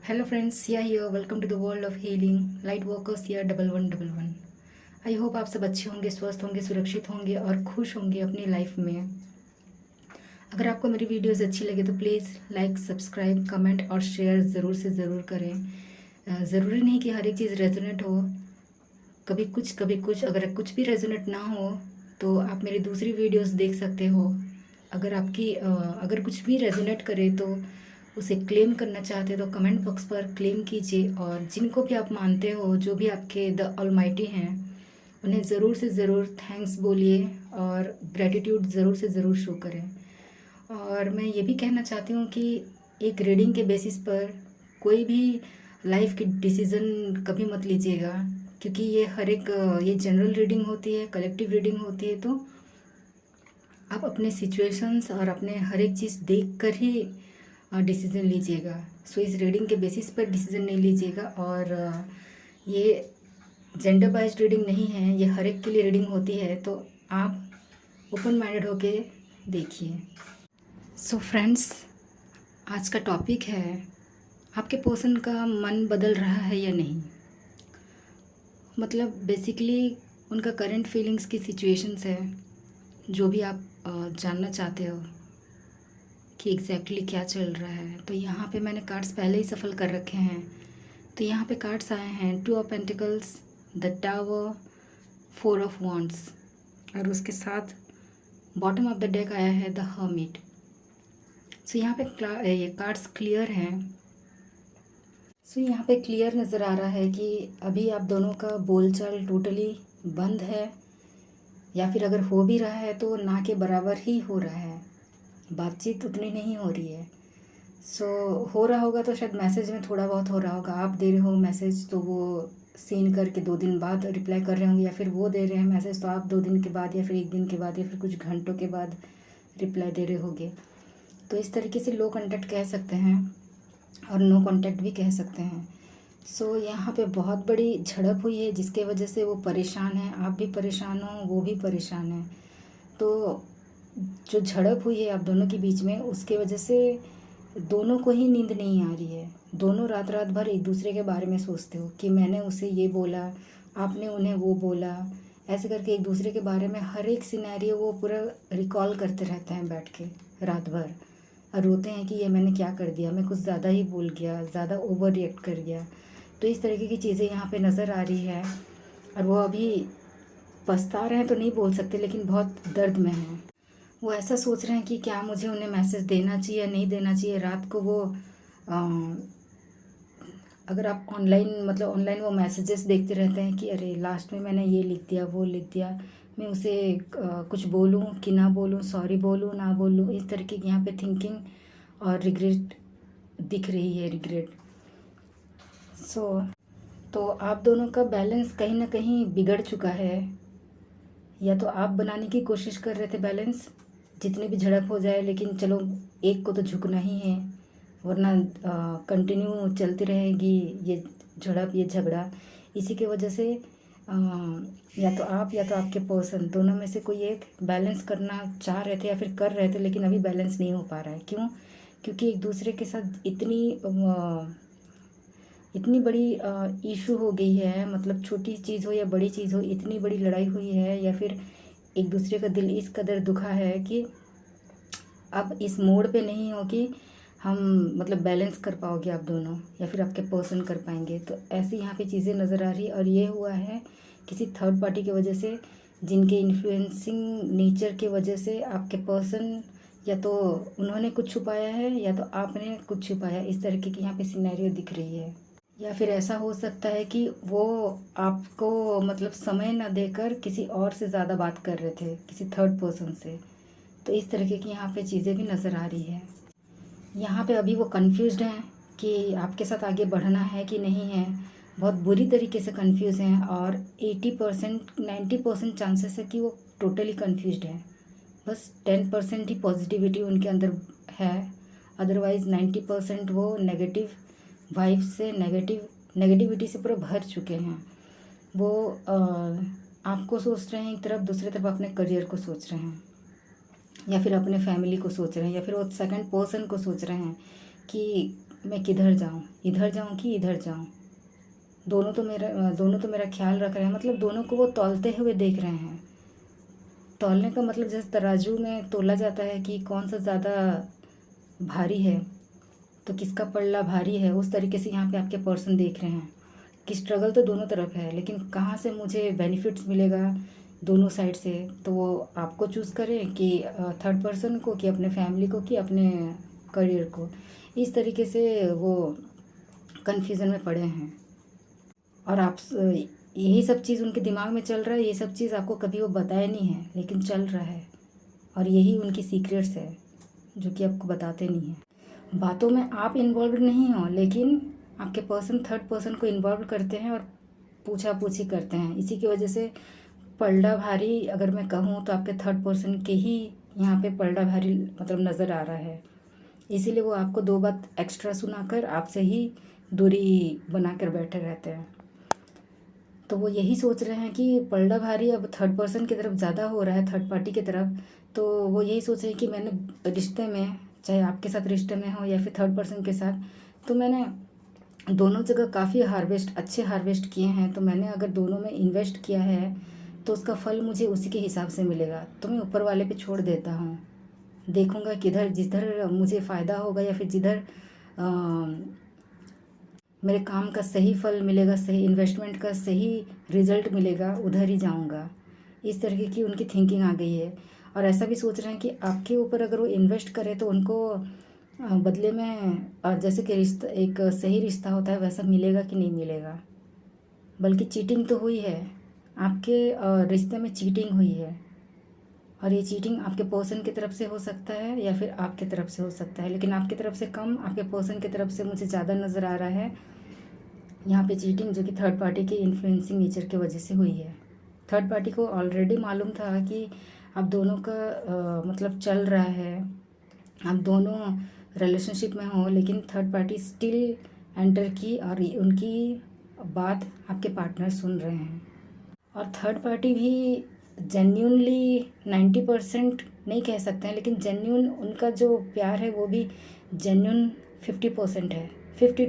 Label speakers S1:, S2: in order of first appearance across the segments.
S1: Hello friends, Sia here. Welcome to the world of healing. Light workers here 1111. I hope आप सब अच्छे होंगे, स्वस्थ होंगे, सुरक्षित होंगे और खुश होंगे अपनी लाइफ में। अगर आपको मेरी वीडियोस अच्छी लगे तो प्लीज़ लाइक, सब्सक्राइब, कमेंट और शेयर ज़रूर से ज़रूर करें। ज़रूरी नहीं कि हर एक चीज़ रेजोनेट हो, कभी कुछ। अगर कुछ भी रेजोनेट ना हो तो आप मेरी दूसरी वीडियोस देख सकते हो। अगर कुछ भी रेजोनेट करे तो उसे क्लेम करना चाहते हो तो कमेंट बॉक्स पर क्लेम कीजिए। और जिनको भी आप मानते हो, जो भी आपके द ऑलमाइटी हैं, उन्हें ज़रूर से ज़रूर थैंक्स बोलिए और ग्रेटिट्यूड ज़रूर से ज़रूर शो करें। और मैं ये भी कहना चाहती हूँ कि एक रीडिंग के बेसिस पर कोई भी लाइफ की डिसीज़न कभी मत लीजिएगा, क्योंकि ये जनरल रीडिंग होती है, कलेक्टिव रीडिंग होती है। तो आप अपने सिचुएशंस और अपने हर एक चीज़ देख कर ही डिसीज़न लीजिएगा। सो इस रीडिंग के बेसिस पर डिसीज़न नहीं लीजिएगा। और ये जेंडर बाइज्ड रीडिंग नहीं है, ये हर एक के लिए रीडिंग होती है। तो आप ओपन माइंडेड होके देखिए। सो फ्रेंड्स, आज का टॉपिक है आपके पर्सन का मन बदल रहा है या नहीं। मतलब बेसिकली उनका करंट फीलिंग्स की सिचुएशंस है, जो भी आप जानना चाहते हो कि एग्जैक्टली क्या चल रहा है। तो यहाँ पे मैंने कार्ड्स पहले ही सफल कर रखे हैं। तो यहाँ पे कार्ड्स आए हैं 2 of pentacles, the tower, 4 of wands और उसके साथ बॉटम ऑफ द डेक आया है द हर्मिट। सो यहाँ पे ये कार्ड्स क्लियर हैं। सो यहाँ पे क्लियर नज़र आ रहा है कि अभी आप दोनों का बोलचाल टोटली बंद है, या फिर अगर हो भी रहा है तो ना के बराबर ही हो रहा है, बातचीत उतनी नहीं हो रही है। सो हो रहा होगा तो शायद मैसेज में थोड़ा बहुत हो रहा होगा। आप दे रहे हो मैसेज तो वो सीन करके 2 दिन बाद रिप्लाई कर रहे होंगे, या फिर वो दे रहे हैं मैसेज तो आप 2 दिन के बाद या फिर 1 दिन के बाद या फिर कुछ घंटों के बाद रिप्लाई दे रहे होंगे। तो इस तरीके से लो कॉन्टैक्ट कह सकते हैं और नो कॉन्टैक्ट भी कह सकते हैं। सो यहाँ पे बहुत बड़ी झड़प हुई है, जिसके वजह से वो परेशान है, आप भी परेशान हो, वो भी परेशान है। तो जो झड़प हुई है आप दोनों के बीच में, उसके वजह से दोनों को ही नींद नहीं आ रही है। दोनों रात रात भर एक दूसरे के बारे में सोचते हो कि मैंने उसे ये बोला, आपने उन्हें वो बोला, ऐसे करके एक दूसरे के बारे में हर एक सिनेरियो वो पूरा रिकॉल करते रहते हैं बैठ के रात भर, और रोते हैं कि ये मैंने क्या कर दिया, मैं कुछ ज़्यादा ही बोल गया, ज़्यादा ओवर रिएक्ट कर गया। तो इस तरीके की चीज़ें यहाँ पे नज़र आ रही है। और वो अभी पछता रहे हैं तो नहीं बोल सकते, लेकिन बहुत दर्द में हैं। वो ऐसा सोच रहे हैं कि क्या मुझे उन्हें मैसेज देना चाहिए या नहीं देना चाहिए। रात को वो अगर आप ऑनलाइन वो मैसेजेस देखते रहते हैं कि अरे लास्ट में मैंने ये लिख दिया, वो लिख दिया, मैं उसे कुछ बोलूँ कि ना बोलूँ, सॉरी बोलूँ ना बोलूँ, इस तरीके की यहाँ पे थिंकिंग और रिग्रेट दिख रही है, रिग्रेट। सो तो आप दोनों का बैलेंस कहीं ना कहीं बिगड़ चुका है, या तो आप बनाने की कोशिश कर रहे थे बैलेंस, जितनी भी झड़प हो जाए, लेकिन चलो एक को तो झुकना ही है, वरना कंटिन्यू चलती रहेगी ये झड़प, ये झगड़ा। इसी की वजह से या तो आप या तो आपके पर्सन, दोनों में से कोई एक बैलेंस करना चाह रहे थे या फिर कर रहे थे, लेकिन अभी बैलेंस नहीं हो पा रहा है। क्यों? क्योंकि एक दूसरे के साथ इतनी बड़ी इशू हो गई है। मतलब छोटी चीज़ हो या बड़ी चीज़ हो, इतनी बड़ी लड़ाई हुई है, या फिर एक दूसरे का दिल इस कदर दुखा है कि अब इस मोड़ पे नहीं हो कि हम मतलब बैलेंस कर पाओगे आप दोनों, या फिर आपके पर्सन कर पाएंगे। तो ऐसी यहाँ पे चीज़ें नज़र आ रही है। और ये हुआ है किसी थर्ड पार्टी की वजह से, जिनके इन्फ्लुएंसिंग नेचर की वजह से आपके पर्सन या तो उन्होंने कुछ छुपाया है या तो आपने कुछ छुपाया। इस तरीके की यहाँ पे सिनेरियो दिख रही है। या फिर ऐसा हो सकता है कि वो आपको मतलब समय न देकर किसी और से ज़्यादा बात कर रहे थे, किसी थर्ड पर्सन से। तो इस तरीके की यहाँ पे चीज़ें भी नज़र आ रही है। यहाँ पे अभी वो कंफ्यूज्ड हैं कि आपके साथ आगे बढ़ना है कि नहीं है। बहुत बुरी तरीके से कंफ्यूज हैं, और 80% 90% चांसेस है कि वो टोटली कंफ्यूज्ड हैं। बस 10% ही पॉजिटिविटी उनके अंदर है, अदरवाइज़ 90% वो नेगेटिव वाइब से, नेगेटिविटी से पूरा भर चुके हैं। वो आपको सोच रहे हैं एक तरफ, दूसरी तरफ अपने करियर को सोच रहे हैं, या फिर अपने फैमिली को सोच रहे हैं, या फिर वो सेकंड पर्सन को सोच रहे हैं कि मैं किधर जाऊँ, इधर जाऊँ कि इधर जाऊँ। दोनों तो मेरा ख्याल रख रहे हैं, मतलब दोनों को वो तौलते हुए देख रहे हैं। तौलने का मतलब जैसे तराजू में तोला जाता है कि कौन सा ज़्यादा भारी है, तो किसका पल्ला भारी है, उस तरीके से यहाँ पे आपके पर्सन देख रहे हैं कि स्ट्रगल तो दोनों तरफ है, लेकिन कहाँ से मुझे बेनिफिट्स मिलेगा दोनों साइड से। तो वो आपको चूज़ करें कि थर्ड पर्सन को, कि अपने फैमिली को, कि अपने करियर को। इस तरीके से वो कन्फ्यूज़न में पड़े हैं। और यही सब चीज़ उनके दिमाग में चल रहा है, ये सब चीज़ आपको कभी वो बताया नहीं है, लेकिन चल रहा है। और यही उनकी सीक्रेट्स है जो कि आपको बताते नहीं हैं। बातों में आप इन्वॉल्व नहीं हो, लेकिन आपके पर्सन थर्ड पर्सन को इन्वॉल्व करते हैं और पूछा पूछी करते हैं। इसी की वजह से पलड़ा भारी, अगर मैं कहूँ तो आपके थर्ड पर्सन के ही यहाँ पे पलड़ा भारी मतलब नज़र आ रहा है। इसीलिए वो आपको दो बात एक्स्ट्रा सुनाकर आपसे ही दूरी बना कर बैठे रहते हैं। तो वो यही सोच रहे हैं कि पलड़ा भारी अब थर्ड पर्सन की तरफ ज़्यादा हो रहा है, थर्ड पार्टी की तरफ। तो वो यही सोच रहे हैं कि मैंने रिश्ते में, चाहे आपके साथ रिश्ते में हो या फिर थर्ड पर्सन के साथ, तो मैंने दोनों जगह काफ़ी अच्छे हार्वेस्ट किए हैं। तो मैंने अगर दोनों में इन्वेस्ट किया है तो उसका फल मुझे उसी के हिसाब से मिलेगा। तो मैं ऊपर वाले पे छोड़ देता हूँ, देखूँगा किधर जिधर मुझे फ़ायदा होगा या फिर जिधर मेरे काम का सही फल मिलेगा, सही इन्वेस्टमेंट का सही रिजल्ट मिलेगा, उधर ही जाऊंगा। इस तरीके की उनकी थिंकिंग आ गई है। और ऐसा भी सोच रहे हैं कि आपके ऊपर अगर वो इन्वेस्ट करें तो उनको बदले में जैसे कि रिश्ता, एक सही रिश्ता होता है वैसा मिलेगा कि नहीं मिलेगा। बल्कि चीटिंग तो हुई है, आपके रिश्ते में चीटिंग हुई है। और ये चीटिंग आपके पर्सन की तरफ से हो सकता है या फिर आपकी तरफ से हो सकता है, लेकिन आपकी तरफ से कम, आपके पर्सन की तरफ से मुझे ज़्यादा नज़र आ रहा है यहाँ पे चीटिंग, जो कि थर्ड पार्टी के इन्फ्लुएंसिंग नेचर की वजह से हुई है। थर्ड पार्टी को ऑलरेडी मालूम था कि आप दोनों का मतलब चल रहा है, आप दोनों रिलेशनशिप में हो, लेकिन थर्ड पार्टी स्टिल एंटर की और उनकी बात आपके पार्टनर सुन रहे हैं। और थर्ड पार्टी भी जेन्यूनली 90% नहीं कह सकते हैं, लेकिन जेन्यून उनका जो प्यार है वो भी जेन्यून 50% है। 50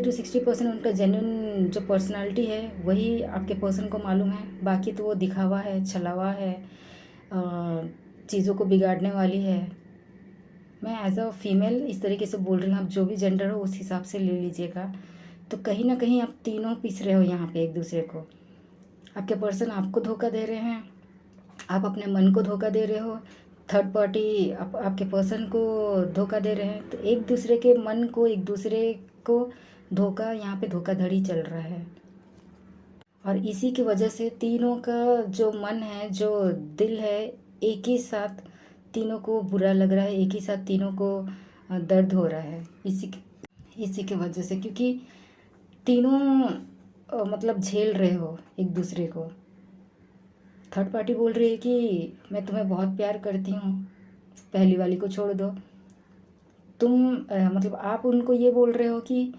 S1: to 60% उनका जेन्यून जो पर्सनालिटी है वही आपके पर्सन को मालूम है। बाकी तो वो दिखावा है, छलावा है, चीज़ों को बिगाड़ने वाली है। मैं एज अ फीमेल इस तरीके से बोल रही हूँ, आप जो भी जेंडर हो उस हिसाब से ले लीजिएगा। तो कहीं ना कहीं आप तीनों पिस रहे हो यहाँ पे एक दूसरे को। आपके पर्सन आपको धोखा दे रहे हैं, आप अपने मन को धोखा दे रहे हो, थर्ड पार्टी आपके पर्सन को धोखा दे रहे हैं। तो एक दूसरे के मन को, एक दूसरे को धोखा, यहाँ पे धोखाधड़ी चल रहा है। और इसी की वजह से तीनों का जो मन है, जो दिल है, एक ही साथ तीनों को बुरा लग रहा है, एक ही साथ तीनों को दर्द हो रहा है। इसी की वजह से, क्योंकि तीनों मतलब झेल रहे हो एक दूसरे को। थर्ड पार्टी बोल रही है कि मैं तुम्हें बहुत प्यार करती हूँ, पहली वाली को छोड़ दो। मतलब आप उनको ये बोल रहे हो कि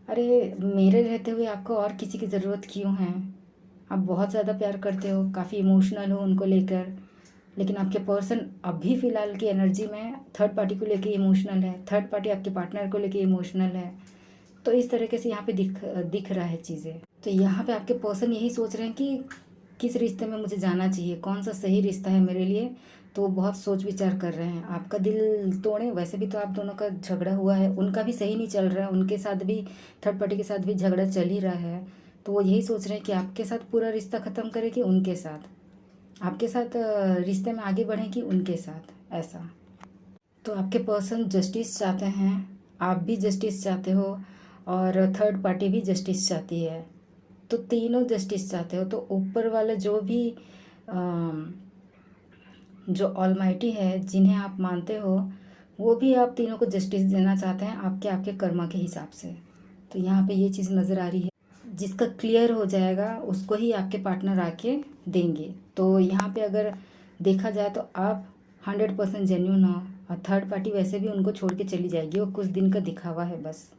S1: अरे मेरे रहते हुए आपको और किसी की ज़रूरत क्यों है। आप बहुत ज़्यादा प्यार करते हो, काफ़ी इमोशनल हो उनको लेकर, लेकिन आपके पर्सन अभी फ़िलहाल की एनर्जी में थर्ड पार्टी को लेके इमोशनल है, थर्ड पार्टी आपके पार्टनर को लेके इमोशनल है। तो इस तरीके से यहाँ पे दिख रहा है चीज़ें। तो यहाँ पे आपके पर्सन यही सोच रहे हैं कि किस रिश्ते में मुझे जाना चाहिए, कौन सा सही रिश्ता है मेरे लिए। तो वो बहुत सोच विचार कर रहे हैं, आपका दिल तोड़े। वैसे भी तो आप दोनों का झगड़ा हुआ है, उनका भी सही नहीं चल रहा है, उनके साथ भी, थर्ड पार्टी के साथ भी झगड़ा चल ही रहा है। तो वो यही सोच रहे हैं कि आपके साथ पूरा रिश्ता ख़त्म करें कि उनके साथ, आपके साथ रिश्ते में आगे बढ़ें कि उनके साथ, ऐसा। तो आपके पर्सन जस्टिस चाहते हैं, आप भी जस्टिस चाहते हो, और थर्ड पार्टी भी जस्टिस चाहती है। तो तीनों जस्टिस चाहते हो। तो ऊपर वाला जो भी जो ऑलमाइटी है, जिन्हें आप मानते हो, वो भी आप तीनों को जस्टिस देना चाहते हैं आपके आपके कर्मा के हिसाब से। तो यहाँ पे ये चीज़ नज़र आ रही है। जिसका क्लियर हो जाएगा उसको ही आपके पार्टनर आके देंगे। तो यहाँ पे अगर देखा जाए तो आप 100% जेन्यून हो, और थर्ड पार्टी वैसे भी उनको छोड़ के चली जाएगी, वो कुछ दिन का दिखावा है बस।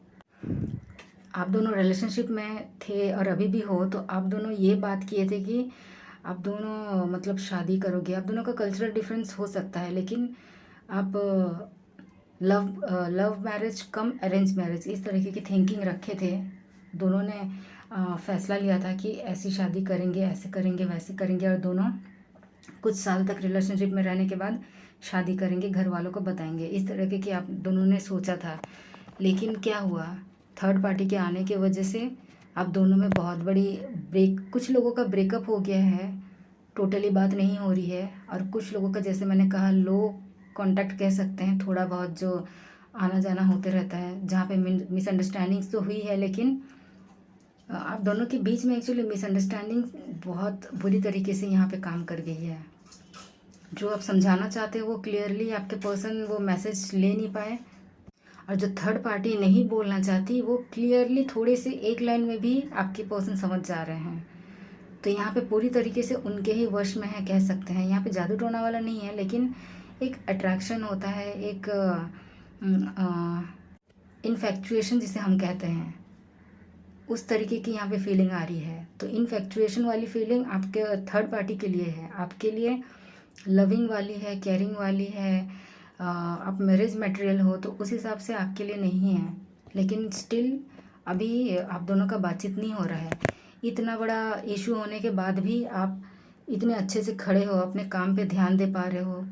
S1: आप दोनों रिलेशनशिप में थे और अभी भी हो, तो आप दोनों ये बात किए थे कि आप दोनों मतलब शादी करोगे। आप दोनों का कल्चरल डिफरेंस हो सकता है, लेकिन आप लव मैरिज कम अरेंज मैरिज, इस तरीके की थिंकिंग रखे थे दोनों ने। फैसला लिया था कि ऐसी शादी करेंगे, ऐसे करेंगे, वैसे करेंगे, और दोनों कुछ साल तक रिलेशनशिप में रहने के बाद शादी करेंगे, घर वालों को बताएंगे, इस तरीके की आप दोनों ने सोचा था। लेकिन क्या हुआ, थर्ड पार्टी के आने की वजह से आप दोनों में बहुत बड़ी कुछ लोगों का ब्रेकअप हो गया है, टोटली बात नहीं हो रही है। और कुछ लोगों का, जैसे मैंने कहा, लो कांटेक्ट कह सकते हैं, थोड़ा बहुत जो आना जाना होते रहता है, जहाँ पे मिसअंडरस्टैंडिंग्स तो हुई है, लेकिन आप दोनों के बीच में एक्चुअली मिसअंडरस्टैंडिंग बहुत बुरी तरीके से यहाँ पे काम कर गई है। जो आप समझाना चाहते हो वो क्लियरली आपके पर्सन वो मैसेज ले नहीं पाए, और जो थर्ड पार्टी नहीं बोलना चाहती वो क्लियरली थोड़े से एक लाइन में भी आपके पर्सन समझ जा रहे हैं। तो यहाँ पे पूरी तरीके से उनके ही वश में है, कह सकते हैं। यहाँ पे जादू टोना वाला नहीं है, लेकिन एक अट्रैक्शन होता है, एक इन्फेक्चुएशन जिसे हम कहते हैं, उस तरीके की यहाँ पे फीलिंग आ रही है। तो इन्फेक्चुएशन वाली फीलिंग आपके थर्ड पार्टी के लिए है, आपके लिए लविंग वाली है, केयरिंग वाली है। आप मैरिज मटेरियल हो तो उस हिसाब से आपके लिए नहीं है। लेकिन स्टिल अभी आप दोनों का बातचीत नहीं हो रहा है। इतना बड़ा इशू होने के बाद भी आप इतने अच्छे से खड़े हो, अपने काम पे ध्यान दे पा रहे हो।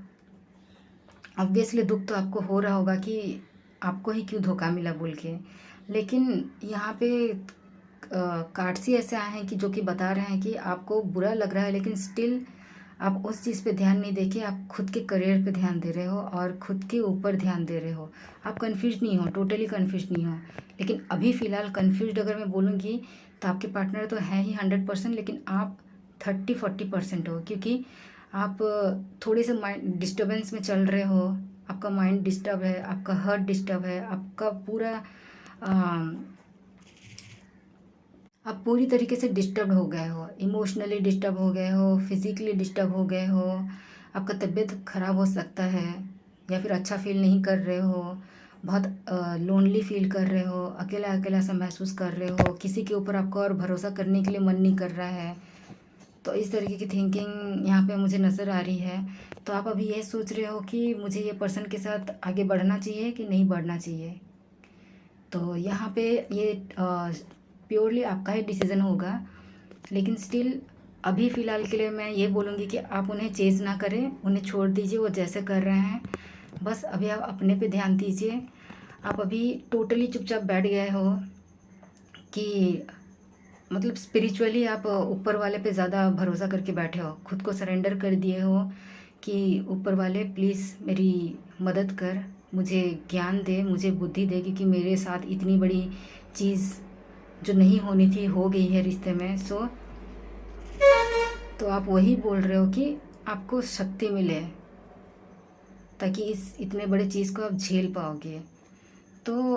S1: ऑब्वियसली दुख तो आपको हो रहा होगा कि आपको ही क्यों धोखा मिला बोल के। लेकिन यहाँ पे कार्ड्स ही ऐसे आए हैं कि जो कि बता रहे हैं कि आपको बुरा लग रहा है, लेकिन स्टिल आप उस चीज़ पे ध्यान नहीं देके आप खुद के करियर पे ध्यान दे रहे हो और खुद के ऊपर ध्यान दे रहे हो। आप कंफ्यूज नहीं हो, टोटली कंफ्यूज नहीं हो। लेकिन अभी फ़िलहाल कंफ्यूज अगर मैं बोलूँगी तो आपके पार्टनर तो है ही 100%, लेकिन आप 30-40% हो, क्योंकि आप थोड़े से माइंड डिस्टर्बेंस में चल रहे हो। आपका माइंड डिस्टर्ब है, आपका हार्ट डिस्टर्ब है, आपका पूरा आप पूरी तरीके से डिस्टर्ब हो गए हो, इमोशनली डिस्टर्ब हो गए हो, फिज़िकली डिस्टर्ब हो गए हो। आपका तबीयत ख़राब हो सकता है, या फिर अच्छा फील नहीं कर रहे हो, बहुत लोनली फील कर रहे हो, अकेला अकेला सा महसूस कर रहे हो, किसी के ऊपर आपको और भरोसा करने के लिए मन नहीं कर रहा है। तो इस तरीके की थिंकिंग यहाँ पे मुझे नज़र आ रही है। तो आप अभी ये सोच रहे हो कि मुझे ये पर्सन के साथ आगे बढ़ना चाहिए कि नहीं बढ़ना चाहिए। तो यहाँ पे ये प्योरली आपका ही डिसीज़न होगा। लेकिन स्टिल अभी फ़िलहाल के लिए मैं ये बोलूँगी कि आप उन्हें चेज़ ना करें, उन्हें छोड़ दीजिए, वो जैसे कर रहे हैं। बस अभी आप अपने पे ध्यान दीजिए। आप अभी टोटली चुपचाप बैठ गए हो कि मतलब स्पिरिचुअली आप ऊपर वाले पे ज़्यादा भरोसा करके बैठे हो, खुद को सरेंडर कर दिए हो कि ऊपर वाले प्लीज़ मेरी मदद कर, मुझे ज्ञान दे, मुझे बुद्धि दे, क्योंकि मेरे साथ इतनी बड़ी चीज़ जो नहीं होनी थी हो गई है रिश्ते में। तो आप वही बोल रहे हो कि आपको शक्ति मिले ताकि इस इतने बड़े चीज़ को आप झेल पाओगे। तो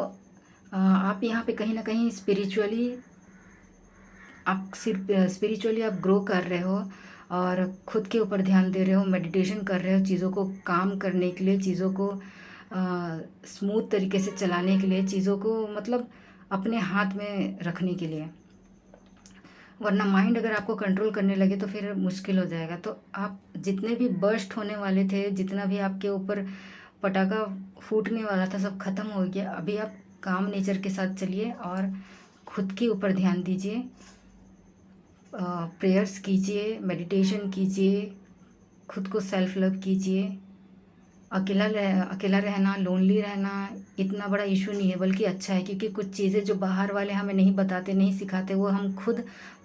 S1: आप यहाँ पे कहीं ना कहीं स्पिरिचुअली आप ग्रो कर रहे हो और खुद के ऊपर ध्यान दे रहे हो, मेडिटेशन कर रहे हो, चीज़ों को काम करने के लिए, चीज़ों को स्मूथ तरीके से चलाने के लिए, चीज़ों को मतलब अपने हाथ में रखने के लिए। वरना माइंड अगर आपको कंट्रोल करने लगे तो फिर मुश्किल हो जाएगा। तो आप जितने भी बर्स्ट होने वाले थे, जितना भी आपके ऊपर पटाखा फूटने वाला था, सब खत्म हो गया। अभी आप काम नेचर के साथ चलिए और खुद के ऊपर ध्यान दीजिए, प्रेयर्स कीजिए, मेडिटेशन कीजिए, खुद को सेल्फ लव कीजिए। अकेला रहना, लोनली रहना इतना बड़ा इशू नहीं है, बल्कि अच्छा है, क्योंकि कुछ चीज़ें जो बाहर वाले हमें नहीं बताते, नहीं सिखाते, वो हम खुद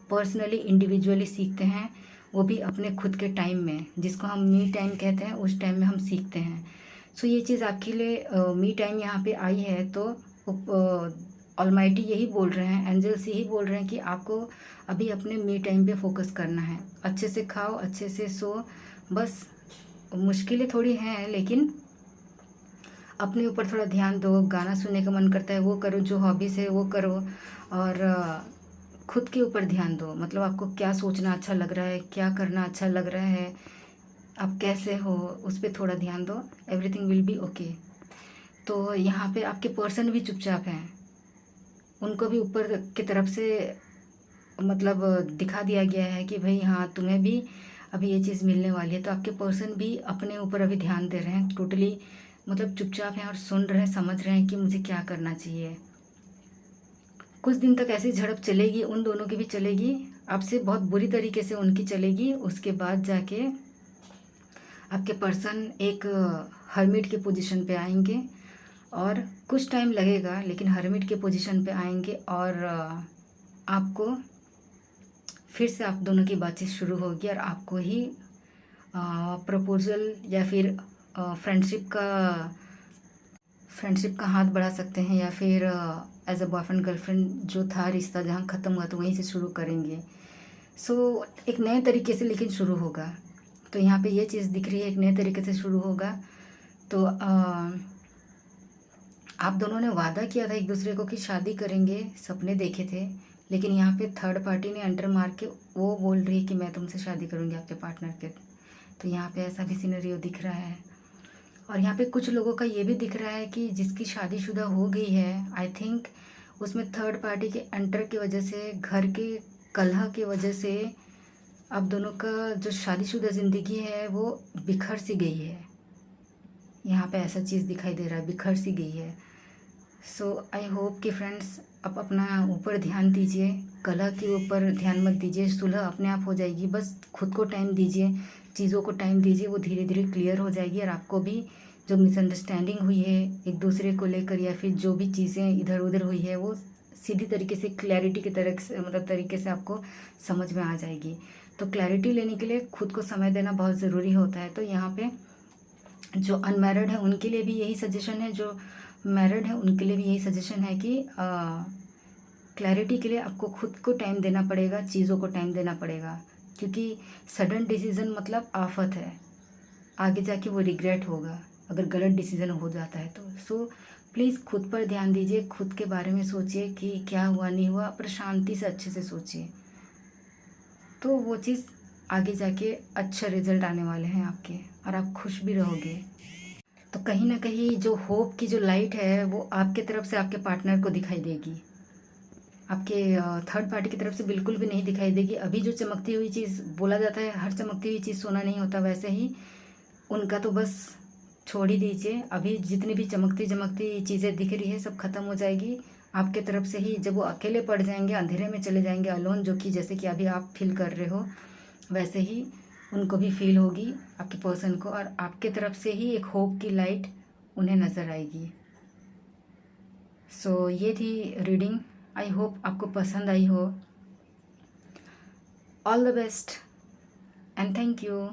S1: पर्सनली इंडिविजुअली सीखते हैं। वो भी अपने खुद के टाइम में, जिसको हम मी टाइम कहते हैं, उस टाइम में हम सीखते हैं। सो ये चीज़ आपके लिए मी टाइम यहाँ पे आई है। तो ऑलमाइटी यही बोल रहे हैं, एंजल्स यही बोल रहे हैं कि आपको अभी अपने मी टाइम पे फोकस करना है। अच्छे से खाओ, अच्छे से सो। बस मुश्किलें थोड़ी हैं, लेकिन अपने ऊपर थोड़ा ध्यान दो। गाना सुनने का मन करता है वो करो, जो हॉबीज़ है वो करो, और खुद के ऊपर ध्यान दो। मतलब आपको क्या सोचना अच्छा लग रहा है, क्या करना अच्छा लग रहा है, आप कैसे हो, उस पर थोड़ा ध्यान दो। Everything will be okay. तो यहाँ पे आपके पर्सन भी चुपचाप हैं, उनको भी ऊपर की तरफ से मतलब दिखा दिया गया है कि भाई हाँ, तुम्हें भी अभी ये चीज़ मिलने वाली है। तो आपके पर्सन भी अपने ऊपर अभी ध्यान दे रहे हैं, टोटली मतलब चुपचाप हैं और सुन रहे हैं, समझ रहे हैं कि मुझे क्या करना चाहिए। कुछ दिन तक ऐसी झड़प चलेगी, उन दोनों की भी चलेगी, आपसे बहुत बुरी तरीके से उनकी चलेगी। उसके बाद जाके आपके पर्सन एक हर्मिट के पोजीशन पे आएंगे और कुछ टाइम लगेगा, लेकिन हर्मिट के पोजीशन पे आएंगे और आपको फिर से आप दोनों की बातचीत शुरू होगी और आपको ही प्रपोज़ल या फिर फ्रेंडशिप का हाथ बढ़ा सकते हैं, या फिर एज अ बॉयफ्रेंड गर्लफ्रेंड जो था रिश्ता जहाँ ख़त्म हुआ तो वहीं से शुरू करेंगे। सो एक नए तरीके से लेकिन शुरू होगा। तो यहाँ पे ये चीज़ दिख रही है, एक नए तरीके से शुरू होगा। तो आप दोनों ने वादा किया था एक दूसरे को कि शादी करेंगे, सपने देखे थे, लेकिन यहाँ पे थर्ड पार्टी ने एंटर मार के वो बोल रही है कि मैं तुमसे शादी करूँगी, आपके पार्टनर के। तो यहाँ पे ऐसा भी सिनेरियो दिख रहा है। और यहाँ पे कुछ लोगों का ये भी दिख रहा है कि जिसकी शादीशुदा हो गई है, आई थिंक उसमें थर्ड पार्टी के एंटर की वजह से, घर के कलह की वजह से आप दोनों का जो शादीशुदा ज़िंदगी है वो बिखर सी गई है। यहाँ पे ऐसा चीज़ दिखाई दे रहा है, बिखर सी गई है। सो आई होप कि फ्रेंड्स आप अपना ऊपर ध्यान दीजिए, कलह के ऊपर ध्यान मत दीजिए, सुलह अपने आप हो जाएगी। बस खुद को टाइम दीजिए, चीज़ों को टाइम दीजिए, वो धीरे धीरे क्लियर हो जाएगी। और आपको भी जो मिसअंडरस्टैंडिंग हुई है एक दूसरे को लेकर, या फिर जो भी चीज़ें इधर उधर हुई है, वो सीधी तरीके से क्लैरिटी की तरह से, मतलब तरीके से आपको समझ में आ जाएगी। तो क्लैरिटी लेने के लिए खुद को समय देना बहुत ज़रूरी होता है। तो यहाँ पे जो अनमैरिड है उनके लिए भी यही सजेशन है, जो मैरिड है उनके लिए भी यही सजेशन है कि क्लैरिटी के लिए आपको खुद को टाइम देना पड़ेगा, चीज़ों को टाइम देना पड़ेगा, क्योंकि सडन डिसीज़न मतलब आफत है, आगे जाके वो रिग्रेट होगा अगर गलत डिसीज़न हो जाता है तो। सो प्लीज़ खुद पर ध्यान दीजिए, खुद के बारे में सोचिए कि क्या हुआ नहीं हुआ, पर शांति से अच्छे से सोचिए, तो वो चीज़ आगे जाके अच्छा रिजल्ट आने वाले हैं आपके, और आप खुश भी रहोगे। तो कहीं ना कहीं जो होप की जो लाइट है वो आपके तरफ से आपके पार्टनर को दिखाई देगी, आपके थर्ड पार्टी की तरफ से बिल्कुल भी नहीं दिखाई देगी। अभी जो चमकती हुई चीज़, बोला जाता है हर चमकती हुई चीज़ सोना नहीं होता, वैसे ही उनका तो बस छोड़ ही दीजिए। अभी जितनी भी चमकती चमकती चीज़ें दिख रही है सब खत्म हो जाएगी आपके तरफ से ही। जब वो अकेले पड़ जाएंगे, अंधेरे में चले जाएंगे, अलोन, जो कि जैसे कि अभी आप फील कर रहे हो, वैसे ही उनको भी फील होगी आपके पर्सन को, और आपके तरफ से ही एक होप की लाइट उन्हें नज़र आएगी। सो ये थी रीडिंग, आई होप आपको पसंद आई हो। All the best and thank you.